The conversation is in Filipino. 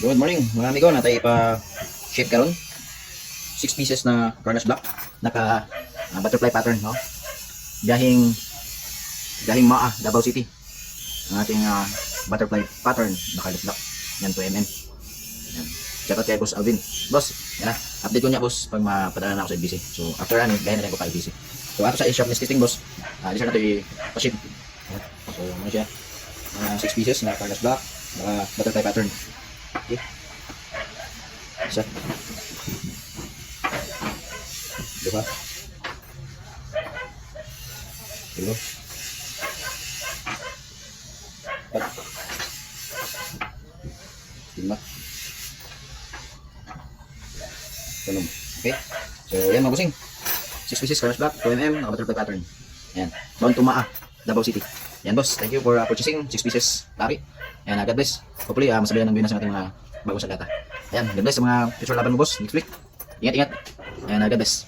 Good morning mga amigo, natay pa shape karon 6 pieces na Carnage Black naka butterfly pattern, no? Gahing Maa, Davao City ang ating butterfly pattern na Carnage Black. Yan 2mm. Yan. Shout out kay Boss Alvin. Boss, yan na. Update ko niya boss pag mapadala na ako sa LBC. So after running, gaya na rin ko pa LBC. So ato sa sharpness testing boss. Dito na ito i-ship. So ano siya? 6 pieces na Carnage Black, naka butterfly pattern. Okay. Isa. Dua. Dua. Empat. Lima. Enam. Okay. So yan mga busing. 6 pieces Carnage Black, 2mm, naka butterfly pattern. Yan. Doon to Maa, Davao City. Yan boss, thank you for purchasing 6 pieces lari. And God bless. Hopefully masabayan ng binas ng ating mga bagong sagata. Ayan, God bless sa mga future laban mo boss next week. Ingat-ingat. And God bless.